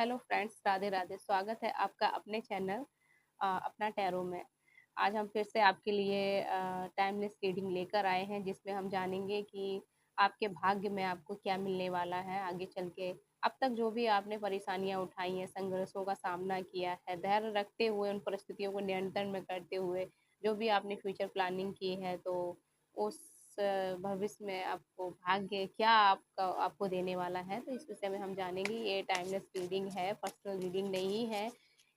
Hello friends, Radhe Radhe. स्वागत है आपका अपने चैनल अपना टैरो में। आज हम फिर से आपके लिए टाइमलेस रीडिंग लेकर आए हैं, जिसमें हम जानेंगे कि आपके भाग्य में आपको क्या मिलने वाला है आगे चल के। अब तक जो भी आपने परेशानियां उठाई हैं, संघर्षों का सामना किया है, धैर्य रखते हुए उन परिस्थितियों को नियंत्रण में करते हुए जो भी आपने फ्यूचर प्लानिंग की है, तो उस भविष्य में आपको भाग्य क्या आपको देने वाला है, तो इस विषय में हम जानेंगे। ये टाइमलेस रीडिंग है, पर्सनल रीडिंग नहीं है।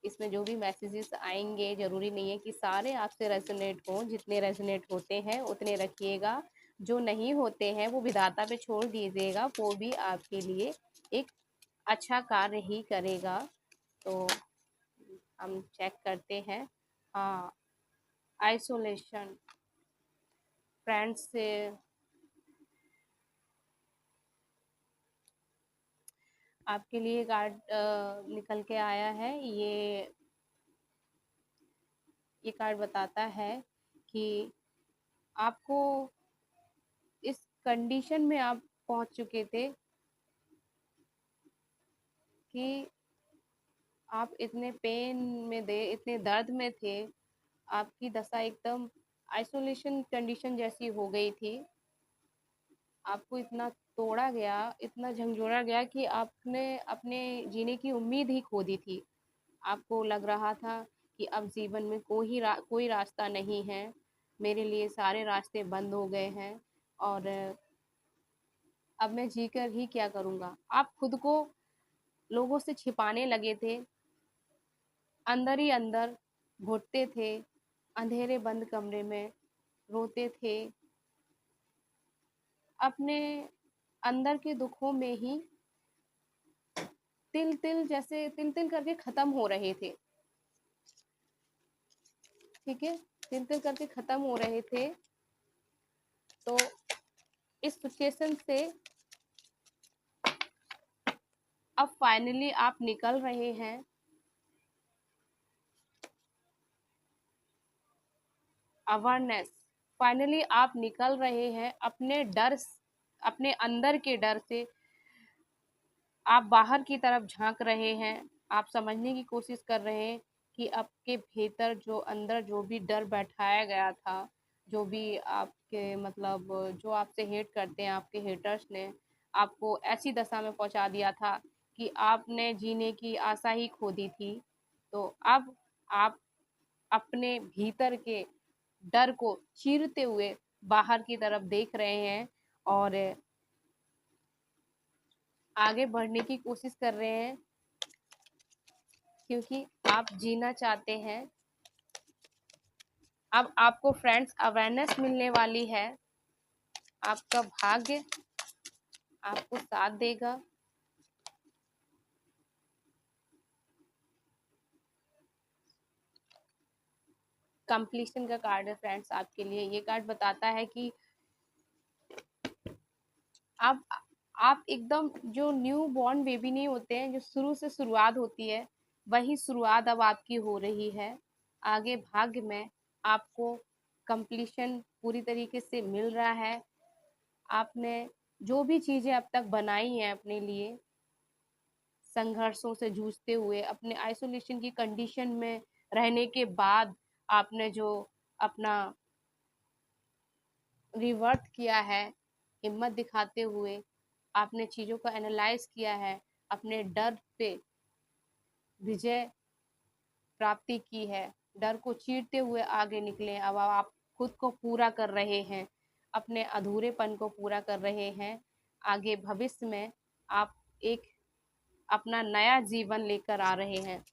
इसमें जो भी मैसेजेस आएंगे ज़रूरी नहीं है कि सारे आपसे रेजोनेट हों। जितने रेजोनेट होते हैं उतने रखिएगा, जो नहीं होते हैं वो विधाता पे छोड़ दीजिएगा, वो भी आपके लिए एक अच्छा कार्य ही करेगा। तो हम चेक करते हैं। हाँ, आइसोलेशन, फ्रेंड्स से आपके लिए कार्ड निकल के आया है। ये कार्ड बताता है कि आपको इस कंडीशन में आप पहुंच चुके थे कि आप इतने पेन में थे, इतने दर्द में थे। आपकी दशा एकदम आइसोलेशन कंडीशन जैसी हो गई थी। आपको इतना तोड़ा गया, इतना झंझोड़ा गया कि आपने अपने जीने की उम्मीद ही खो दी थी। आपको लग रहा था कि अब जीवन में कोई रास्ता नहीं है, मेरे लिए सारे रास्ते बंद हो गए हैं और अब मैं जीकर ही क्या करूँगा। आप खुद को लोगों से छिपाने लगे थे, अंदर ही अंदर घुटते थे, अंधेरे बंद कमरे में रोते थे, अपने अंदर के दुखों में ही तिल तिल जैसे तिल तिल करके खत्म हो रहे थे। ठीक है, तिल तिल करके खत्म हो रहे थे। तो इस सिचुएशन से अब फाइनली आप निकल रहे हैं। अवेयरनेस, फाइनली आप निकल रहे हैं अपने डर, अपने अंदर के डर से आप बाहर की तरफ झांक रहे हैं। आप समझने की कोशिश कर रहे हैं कि आपके भीतर जो अंदर जो भी डर बैठाया गया था, जो भी आपके मतलब जो आपसे हेट करते हैं, आपके हेटर्स ने आपको ऐसी दशा में पहुंचा दिया था कि आपने जीने की आशा ही खो दी थी। तो अब आप अपने भीतर के डर को चीरते हुए बाहर की तरफ देख रहे हैं और आगे बढ़ने की कोशिश कर रहे हैं, क्योंकि आप जीना चाहते हैं। अब आपको फ्रेंड्स अवेयरनेस मिलने वाली है। आपका भाग्य आपको साथ देगा। कंप्लीशन का कार्ड है फ्रेंड्स आपके लिए। ये कार्ड बताता है कि आप आप एकदम जो न्यू बॉर्न बेबी नहीं होते हैं, जो शुरू से शुरुआत होती है, वही शुरुआत अब आपकी हो रही है। आगे भाग्य में आपको कंप्लीशन पूरी तरीके से मिल रहा है। आपने जो भी चीजें अब तक बनाई हैं अपने लिए, संघर्षों से जूझते हुए, अपने आइसोलेशन की कंडीशन में रहने के बाद आपने जो अपना रिवर्थ किया है, हिम्मत दिखाते हुए आपने चीज़ों को एनालाइज किया है, अपने डर पे विजय प्राप्ति की है, डर को चीरते हुए आगे निकले। अब आप खुद को पूरा कर रहे हैं, अपने अधूरेपन को पूरा कर रहे हैं। आगे भविष्य में आप एक अपना नया जीवन लेकर आ रहे हैं।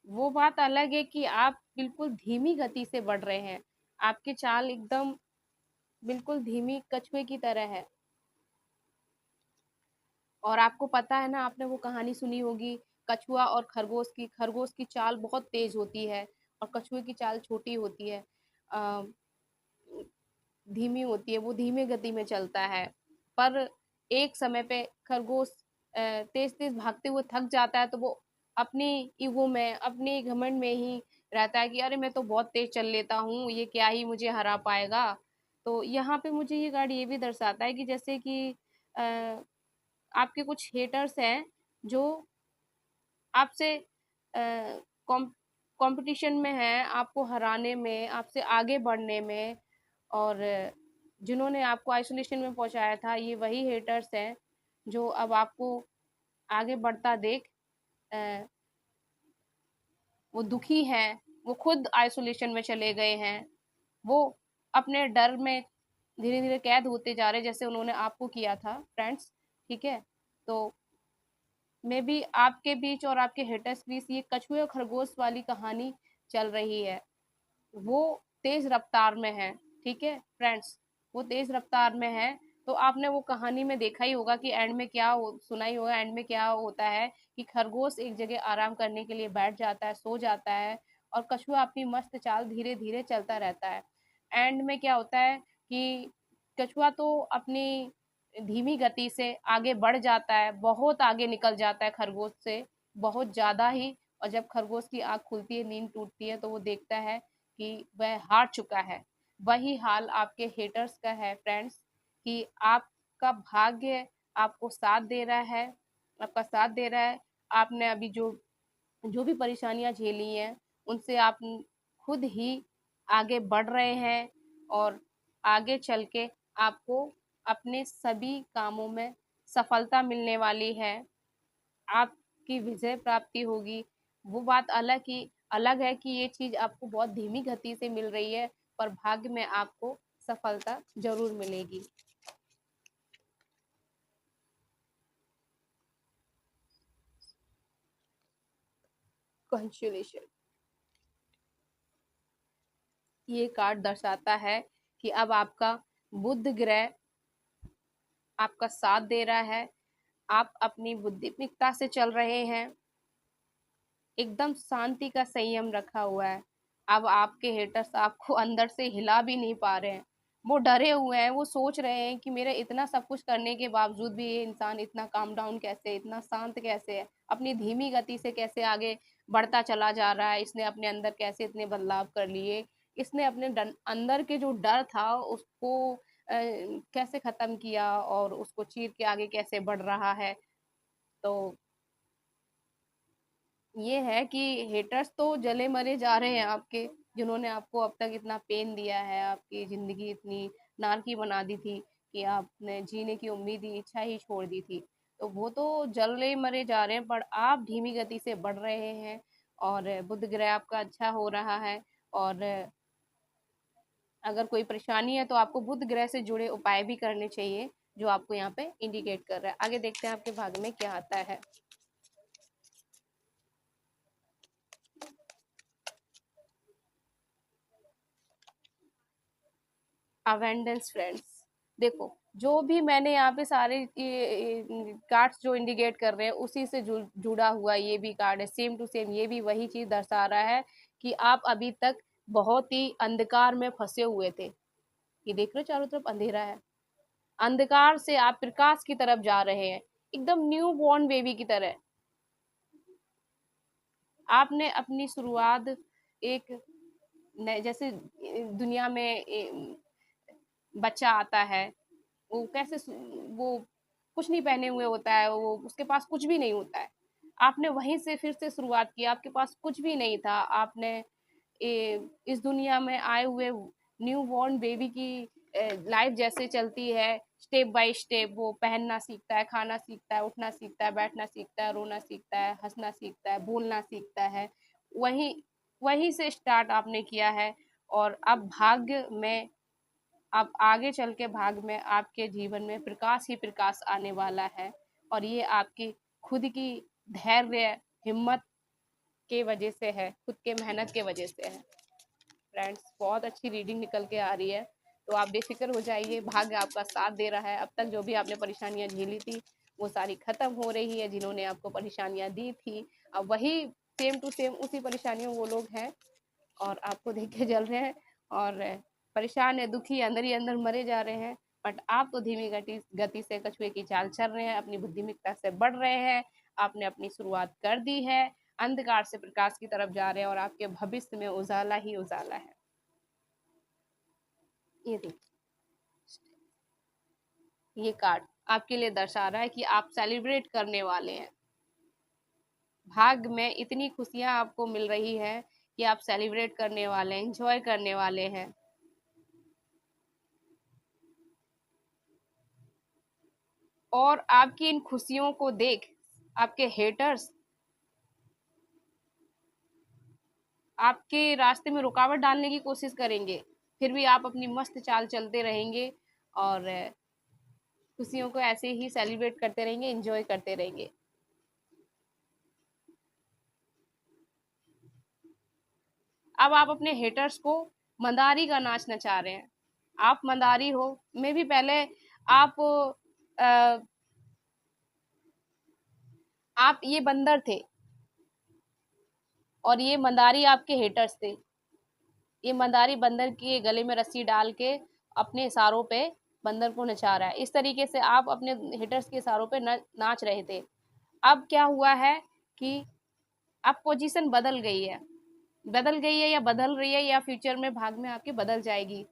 वो बात अलग है कि आप बिल्कुल धीमी गति से बढ़ रहे हैं। आपकी चाल एकदम बिल्कुल धीमी कछुए की तरह है। और आपको पता है ना, आपने वो कहानी सुनी होगी कछुआ और खरगोश की। खरगोश की चाल बहुत तेज होती है और कछुए की चाल छोटी होती है, अ, धीमी होती है। वो धीमे गति में चलता है, पर एक समय पे खरगोश तेज तेज भागते हुए थक जाता है, तो वो अपनी ईगो में, अपनी घमंड में ही रहता है कि अरे मैं तो बहुत तेज चल लेता हूँ, ये क्या ही मुझे हरा पाएगा। तो यहाँ पे मुझे ये कार्ड ये भी दर्शाता है कि जैसे कि अ, आपके कुछ हेटर्स हैं जो आपसे कॉम कॉम्पिटिशन में हैं, आपको हराने में, आपसे आगे बढ़ने में, और जिन्होंने आपको आइसोलेशन में पहुँचाया था, ये वही हेटर्स हैं जो अब आपको आगे बढ़ता देख अ, वो दुखी हैं, वो खुद आइसोलेशन में चले गए हैं, वो अपने डर में धीरे-धीरे कैद होते जा रहे हैं, जैसे उन्होंने आपको किया था फ्रेंड्स, ठीक है? तो मे बी आपके बीच और आपके हेटर्स बीच ये कछुए और खरगोश वाली कहानी चल रही है। वो तेज रफ्तार में है, ठीक है फ्रेंड्स, वो तेज रफ्तार में है। तो आपने वो कहानी में देखा ही होगा कि एंड में क्या सुना ही होगा, एंड में क्या होता है कि खरगोश एक जगह आराम करने के लिए बैठ जाता है, सो जाता है, और कछुआ अपनी मस्त चाल धीरे धीरे चलता रहता है। एंड में क्या होता है कि कछुआ तो अपनी धीमी गति से आगे बढ़ जाता है, बहुत आगे निकल जाता है खरगोश से, बहुत ज्यादा ही। और जब खरगोश की आंख खुलती है, नींद टूटती है, तो वो देखता है कि वह हार चुका है। वही हाल आपके हेटर्स का है फ्रेंड्स, कि आपका भाग्य आपको साथ दे रहा है, आपका साथ दे रहा है। आपने अभी जो जो भी परेशानियां झेली हैं, उनसे आप खुद ही आगे बढ़ रहे हैं, और आगे चल के आपको अपने सभी कामों में सफलता मिलने वाली है। आपकी विजय प्राप्ति होगी। वो बात अलग है कि ये चीज़ आपको बहुत धीमी गति से मिल रही है, पर भाग्य में आपको सफलता ज़रूर मिलेगी। कॉन्ग्रेचुलेशन। ये कार्ड दर्शाता है कि अब आपका बुध ग्रह आपका साथ दे रहा है। आप अपनी बुद्धिमत्ता से चल रहे हैं, एकदम शांति का संयम रखा हुआ है। अब आपके हेटर्स आपको अंदर से हिला भी नहीं पा रहे हैं। वो डरे हुए हैं, वो सोच रहे हैं कि मेरे इतना सब कुछ करने के बावजूद भी ये इंसान इतना काम डाउन कैसे, इतना शांत कैसे है, अपनी धीमी गति से कैसे आगे बढ़ता चला जा रहा है, इसने अपने अंदर कैसे इतने बदलाव कर लिए, इसने अपने अंदर के जो डर था उसको कैसे खत्म किया, और उसको चीर के आगे कैसे बढ़ रहा है। तो ये है कि हेटर्स तो जले मरे जा रहे हैं आपके, जिन्होंने आपको अब तक इतना पेन दिया है, आपकी जिंदगी इतनी नारकी बना दी थी कि आपने जीने की उम्मीद ही इच्छा ही छोड़ दी थी। तो वो तो जले मरे जा रहे हैं, पर आप धीमी गति से बढ़ रहे हैं, और बुध ग्रह आपका अच्छा हो रहा है। और अगर कोई परेशानी है तो आपको बुध ग्रह से जुड़े उपाय भी करने चाहिए, जो आपको यहाँ पे इंडिकेट कर रहा है। आगे देखते हैं आपके भाग्य में क्या आता है। अवेंडेंस फ्रेंड्स, देखो, जो भी मैंने यहाँ पे सारे कार्ड्स जो इंडिकेट कर रहे हैं उसी से जुड़ा हुआ ये भी कार्ड है, सेम टू सेम ये भी वही चीज दर्शा रहा है कि आप अभी तक बहुत ही अंधकार में फंसे हुए थे। ये देख रहे हो चारों तरफ अंधेरा है, अंधकार से आप प्रकाश की तरफ जा रहे हैं, एकदम न्यू बॉर्न बेबी की तरह। आपने अपनी शुरुआत एक जैसे दुनिया में बच्चा आता है, वो कैसे वो कुछ नहीं पहने हुए होता है, वो उसके पास कुछ भी नहीं होता है। आपने वहीं से फिर से शुरुआत की, आपके पास कुछ भी नहीं था। आपने इस दुनिया में आए हुए न्यू बॉर्न बेबी की लाइफ जैसे चलती है, स्टेप बाय स्टेप वो पहनना सीखता है, खाना सीखता है, उठना सीखता है, बैठना सीखता है, रोना सीखता है, हंसना सीखता है, बोलना सीखता है। वही वही से स्टार्ट आपने किया है, और अब भाग्य में, अब आगे चल के भाग में आपके जीवन में प्रकाश ही प्रकाश आने वाला है। और ये आपकी खुद की धैर्य, हिम्मत के वजह से है, खुद के मेहनत के वजह से है। फ्रेंड्स, बहुत अच्छी रीडिंग निकल के आ रही है, तो आप बेफिक्र हो जाइए, भाग्य आपका साथ दे रहा है। अब तक जो भी आपने परेशानियां झेली थी वो सारी खत्म हो रही है, जिन्होंने आपको परेशानियां दी थी अब वही सेम टू सेम उसी परेशानियों वो लोग हैं, और आपको देख के जल रहे हैं, और परेशान है, दुखी है, अंदर ही अंदर मरे जा रहे हैं। बट आप तो धीमी गति गति से कछुए की चाल चल रहे हैं, अपनी बुद्धिमत्ता से बढ़ रहे हैं। आपने अपनी शुरुआत कर दी है, अंधकार से प्रकाश की तरफ जा रहे हैं, और आपके भविष्य में उजाला ही उजाला है। ये देखिए, ये कार्ड आपके लिए दर्शा रहा है कि आप सेलिब्रेट करने वाले हैं। भाग्य में इतनी खुशियां आपको मिल रही है कि आप सेलिब्रेट करने वाले हैं, एंजॉय करने वाले हैं। और आपकी इन खुशियों को देख आपके हेटर्स आपके रास्ते में रुकावट डालने की कोशिश करेंगे, फिर भी आप अपनी मस्त चाल चलते रहेंगे और खुशियों को ऐसे ही सेलिब्रेट करते रहेंगे, एंजॉय करते रहेंगे। अब आप अपने हेटर्स को मंदारी का नाच नचा रहे हैं। आप मंदारी हो, मैं भी पहले आप आ, आप ये बंदर थे और ये मंदारी आपके हेटर्स थे। ये मंदारी बंदर के गले में रस्सी डाल के अपने इशारों पे बंदर को नचा रहा है। इस तरीके से आप अपने हिटर्स के इशारों पे नाच रहे थे। अब क्या हुआ है कि अब पोजीशन बदल गई है या बदल रही है या फ्यूचर में भाग में आपकी बदल जाएगी।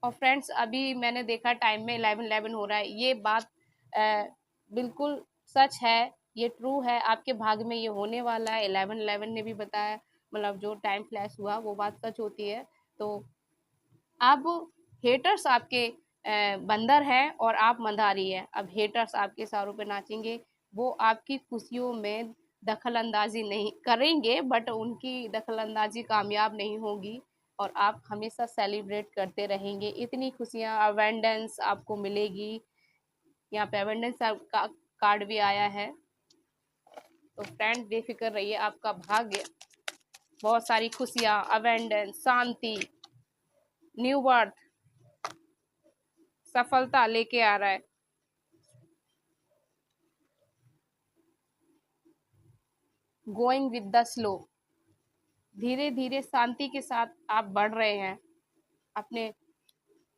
और फ्रेंड्स, अभी मैंने देखा टाइम में 11:11 हो रहा है। ये बात अ, बिल्कुल सच है, ये ट्रू है, आपके भाग में ये होने वाला है। 11:11 ने भी बताया, मतलब जो टाइम फ्लैश हुआ वो बात सच होती है। तो अब हेटर्स आपके बंदर हैं और आप मंदारी हैं। अब हेटर्स आपके इशारों पे नाचेंगे, वो आपकी खुशियों में दखल अंदाजी नहीं करेंगे, बट उनकी दखल अंदाजी कामयाब नहीं होगी और आप हमेशा सेलिब्रेट करते रहेंगे। इतनी खुशियाँ, अवेंडेंस आपको मिलेगी। यहाँ पे अवेंडेंस का कार्ड भी आया है। तो फ्रेंड, बेफिक्र रहिए, आपका भाग्य बहुत सारी खुशियाँ, अवेंडेंस, शांति, न्यू बर्थ, सफलता लेके आ रहा है। गोइंग विद द स्लो, धीरे धीरे शांति के साथ आप बढ़ रहे हैं अपने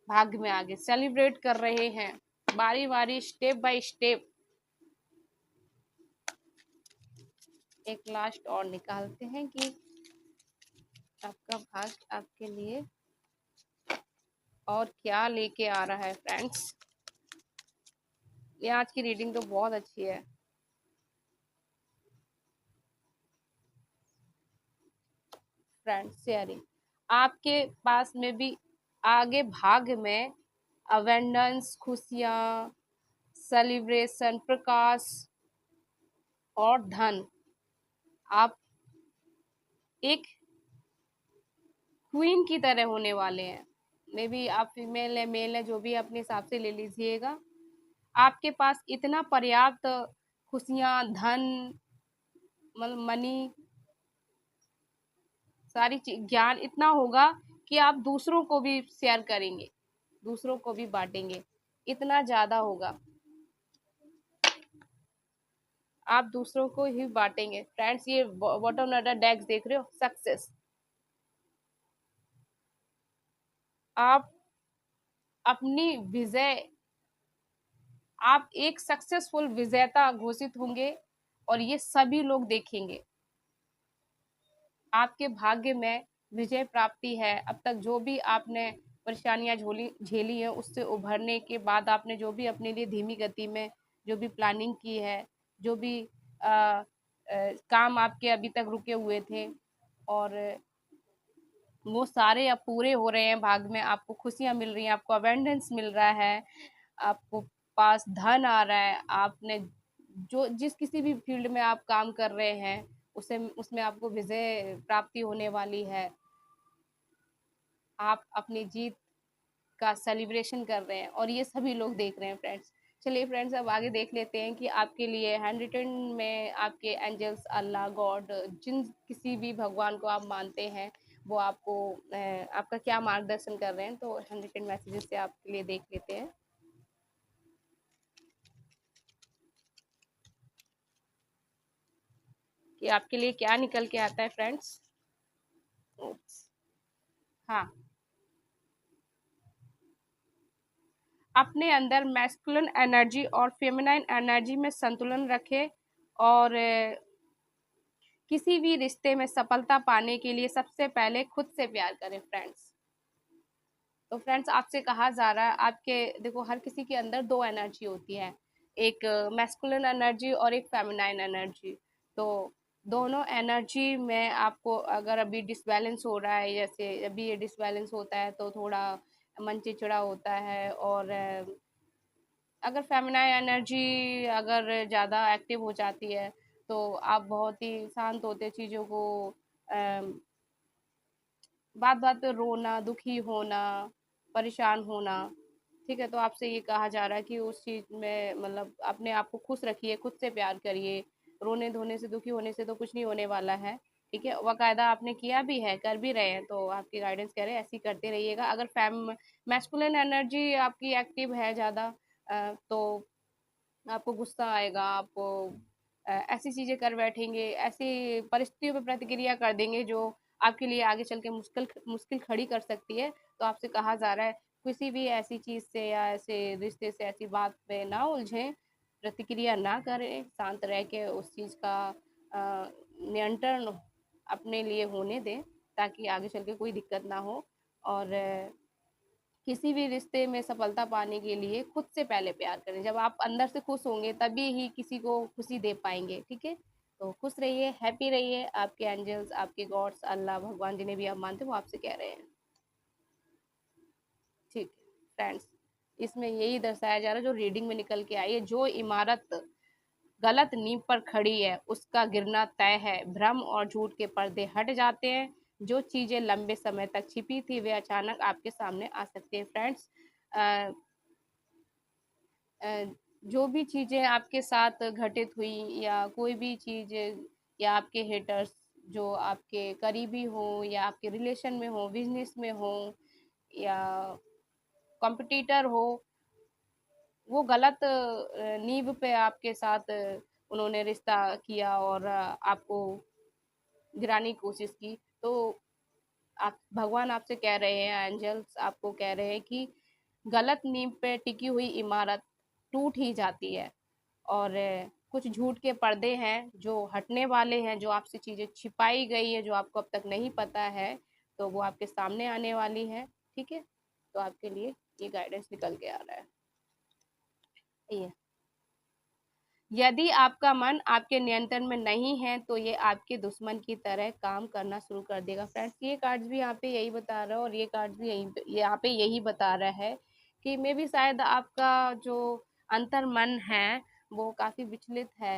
भाग्य में आगे, सेलिब्रेट कर रहे हैं बारी बारी, स्टेप बाय स्टेप। एक लास्ट और निकालते हैं कि आपका भाग्य आपके लिए और क्या लेके आ रहा है। फ्रेंड्स, ये आज की रीडिंग तो बहुत अच्छी है। फ्रेंड्स, शेयरिंग आपके पास में भी आगे भाग्य में अवेंडेंस, खुशियाँ, सेलिब्रेशन, प्रकाश और धन। आप एक क्वीन की तरह होने वाले हैं। मे बी आप फीमेल है, मेल है, जो भी अपने हिसाब से ले लीजिएगा। आपके पास इतना पर्याप्त खुशियाँ, धन, मतलब मनी, सारी चीज, ज्ञान इतना होगा कि आप दूसरों को भी शेयर करेंगे, दूसरों को भी बांटेंगे। इतना ज्यादा होगा, आप दूसरों को ही बांटेंगे। फ्रेंड्स, ये बॉटम नॉट डेक्स देख रहे हो, सक्सेस। आप अपनी विजय, आप एक सक्सेसफुल विजेता घोषित होंगे और ये सभी लोग देखेंगे। आपके भाग्य में विजय प्राप्ति है। अब तक जो भी आपने परेशानियां झेली है, उससे उभरने के बाद आपने जो भी अपने लिए धीमी गति में जो भी प्लानिंग की है, जो भी काम आपके अभी तक रुके हुए थे, और वो सारे अब पूरे हो रहे हैं। भाग में आपको खुशियां मिल रही हैं, आपको अवेंडेंस मिल रहा है, आपको पास धन आ रहा है। आपने जो जिस किसी भी फील्ड में आप काम कर रहे हैं, उसे उसमें आपको विजय प्राप्ति होने वाली है। आप अपनी जीत का सेलिब्रेशन कर रहे हैं और ये सभी लोग देख रहे हैं। फ्रेंड्स, चलिए फ्रेंड्स, अब आगे देख लेते हैं कि आपके लिए हैंड रिटन में आपके एंजल्स, अल्लाह, गॉड, जिन किसी भी भगवान को आप मानते हैं, वो आपको आपका क्या मार्गदर्शन कर रहे हैं। तो हैंड रिटन मैसेजेस से आपके लिए देख लेते हैं कि आपके लिए क्या निकल के आता है। फ्रेंड्स, हाँ, अपने अंदर मैस्कुलिन एनर्जी और फेमिनाइन एनर्जी में संतुलन रखें और किसी भी रिश्ते में सफलता पाने के लिए सबसे पहले खुद से प्यार करें। फ्रेंड्स, तो फ्रेंड्स आपसे कहा जा रहा है, आपके देखो हर किसी के अंदर दो एनर्जी होती है, एक मैस्कुलिन एनर्जी और एक फेमिनाइन एनर्जी। तो दोनों एनर्जी में आपको अगर अभी डिसबैलेंस हो रहा है, जैसे अभी ये डिसबैलेंस होता है तो थोड़ा मन चिड़चिड़ा होता है, और अगर फेमिनाइन एनर्जी अगर ज़्यादा एक्टिव हो जाती है तो आप बहुत ही शांत होते चीज़ों को, बात बात पे रोना, दुखी होना, परेशान होना। ठीक है, तो आपसे ये कहा जा रहा है कि उस चीज़ में मतलब अपने आप को खुश रखिए, खुद से प्यार करिए। रोने धोने से, दुखी होने से तो कुछ नहीं होने वाला है। ठीक है, बाकायदा आपने किया भी है, कर भी रहे हैं, तो आपकी गाइडेंस कह रहे हैं ऐसे ही करते रहिएगा। अगर मैस्कुलिन एनर्जी आपकी एक्टिव है ज़्यादा, तो आपको गुस्सा आएगा, आपको ऐसी चीजें कर बैठेंगे, ऐसी परिस्थितियों पे प्रतिक्रिया कर देंगे जो आपके लिए आगे चल के मुश्किल मुश्किल खड़ी कर सकती है। तो आपसे कहा जा रहा है किसी भी ऐसी चीज से या ऐसे रिश्ते से, ऐसी बात पे ना उलझें, प्रतिक्रिया ना करें, शांत रह के उस चीज का नियंत्रण अपने लिए होने दें, ताकि आगे चल के कोई दिक्कत ना हो। और किसी भी रिश्ते में सफलता पाने के लिए खुद से पहले प्यार करें। जब आप अंदर से खुश होंगे तभी ही किसी को खुशी दे पाएंगे। ठीक है, तो खुश रहिए, हैप्पी रहिए। आपके एंजल्स, आपके गॉड्स, अल्लाह, भगवान जिन्हें भी आप मानते हो वो आपसे कह रहे हैं। ठीक है फ्रेंड्स, इसमें यही दर्शाया जा रहा है जो रीडिंग में निकल के आई है, जो इमारत गलत नींव पर खड़ी है उसका गिरना तय है। भ्रम और झूठ के पर्दे हट जाते हैं। जो चीजें लंबे समय तक छिपी थी वे अचानक आपके सामने आ सकती है। फ्रेंड्स, जो भी चीजें आपके साथ घटित हुई, या कोई भी चीज, या आपके हेटर्स जो आपके करीबी हो, या आपके रिलेशन में हो, बिजनेस में हो, या कॉम्पिटिटर हो, वो गलत नींव पे आपके साथ उन्होंने रिश्ता किया और आपको गिराने की कोशिश की। तो आप, भगवान आपसे कह रहे हैं, एंजल्स आपको कह रहे हैं कि गलत नींव पे टिकी हुई इमारत टूट ही जाती है। और कुछ झूठ के पर्दे हैं जो हटने वाले हैं, जो आपसे चीजें छिपाई गई है, जो आपको अब तक नहीं पता है, तो वो आपके सामने आने वाली है। ठीक है, तो आपके लिए ये गाइडेंस निकल के आ रहा है। ये, यदि आपका मन आपके नियंत्रण में नहीं है तो ये आपके दुश्मन की तरह काम करना शुरू कर देगा। फ्रेंड्स, ये कार्ड्स भी यहाँ पे यही बता रहा है, और ये कार्ड्स भी यहाँ पे यही बता रहा है कि मे भी शायद आपका जो अंतर मन है वो काफी विचलित है,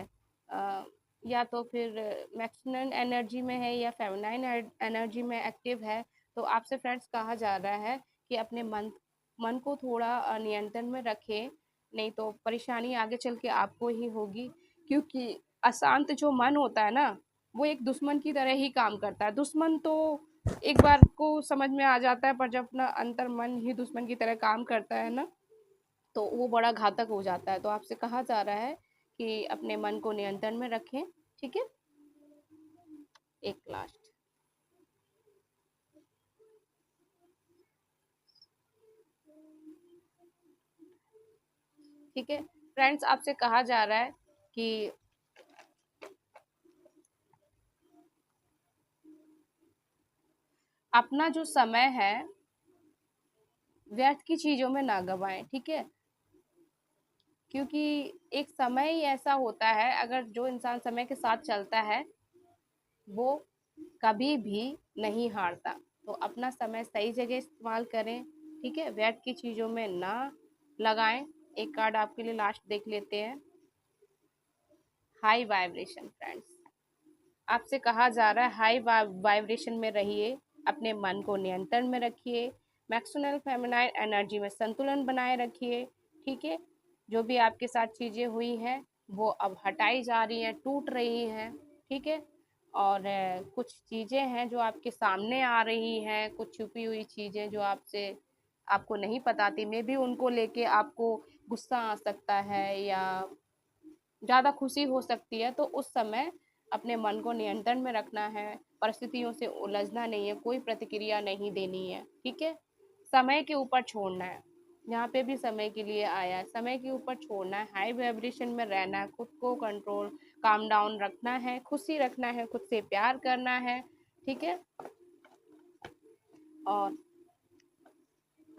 या तो फिर मैक्सिमम एनर्जी में है या फेमिनाइन एनर्जी में एक्टिव है। तो आपसे फ्रेंड्स कहा जा रहा है कि अपने मन मन को थोड़ा नियंत्रण में रखें, नहीं तो परेशानी आगे चल के आपको ही होगी। क्योंकि अशांत जो मन होता है ना, वो एक दुश्मन की तरह ही काम करता है। दुश्मन तो एक बार को समझ में आ जाता है, पर जब अपना अंतर मन ही दुश्मन की तरह काम करता है ना, तो वो बड़ा घातक हो जाता है। तो आपसे कहा जा रहा है कि अपने मन को नियंत्रण में रखें। ठीक है, एक लास्ट, ठीक है फ्रेंड्स, आपसे कहा जा रहा है कि अपना जो समय है व्यर्थ की चीजों में ना गवाएं। ठीक है, क्योंकि एक समय ही ऐसा होता है, अगर जो इंसान समय के साथ चलता है वो कभी भी नहीं हारता। तो अपना समय सही जगह इस्तेमाल करें। ठीक है, व्यर्थ की चीजों में ना लगाएं। एक कार्ड आपके लिए लास्ट देख लेते हैं, हाई वाइब्रेशन। फ्रेंड्स, आपसे कहा जा रहा है हाई वाइब्रेशन में रहिए, अपने मन को नियंत्रण में रखिए, मैक्सिमल फेमिनाइन एनर्जी में संतुलन बनाए रखिए। ठीक है, जो भी आपके साथ चीज़ें हुई हैं वो अब हटाई जा रही हैं, टूट रही हैं। ठीक है, और कुछ चीज़ें हैं जो आपके सामने आ रही हैं, कुछ छुपी हुई चीज़ें जो आपसे आपको नहीं पता थी, मे बी उनको लेके आपको गुस्सा आ सकता है या ज़्यादा खुशी हो सकती है। तो उस समय अपने मन को नियंत्रण में रखना है, परिस्थितियों से उलझना नहीं है, कोई प्रतिक्रिया नहीं देनी है। ठीक है, समय के ऊपर छोड़ना है। यहाँ पे भी समय के लिए आया है, समय के ऊपर छोड़ना है, हाई वाइब्रेशन में रहना है, खुद को कंट्रोल, काम डाउन रखना है, खुशी रखना है, खुद से प्यार करना है। ठीक है, और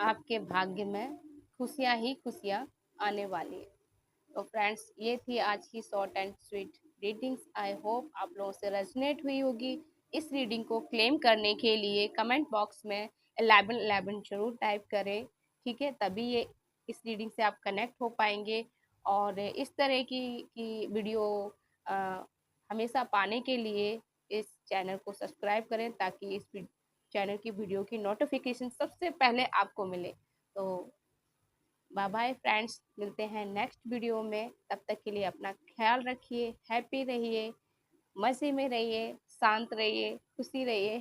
आपके भाग्य में खुशियाँ ही खुशियाँ आने वाली है। तो फ्रेंड्स, ये थी आज की short and sweet readings. I hope आप लोगों से रेजोनेट हुई होगी। इस रीडिंग को क्लेम करने के लिए कमेंट बॉक्स में 1111 जरूर टाइप करें, ठीक है? तभी ये इस रीडिंग से आप कनेक्ट हो पाएंगे। और इस तरह की वीडियो अ, हमेशा पाने के लिए इस चैनल को सब्सक्राइब करें, ताकि इस चैनल की वीडियो की नोटिफिकेशन सबसे पहले आपको मिले। तो बाय बाय फ्रेंड्स, मिलते हैं नेक्स्ट वीडियो में। तब तक के लिए अपना ख्याल रखिए, हैप्पी रहिए, मज़े में रहिए, शांत रहिए, खुशी रहिए।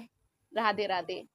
राधे राधे।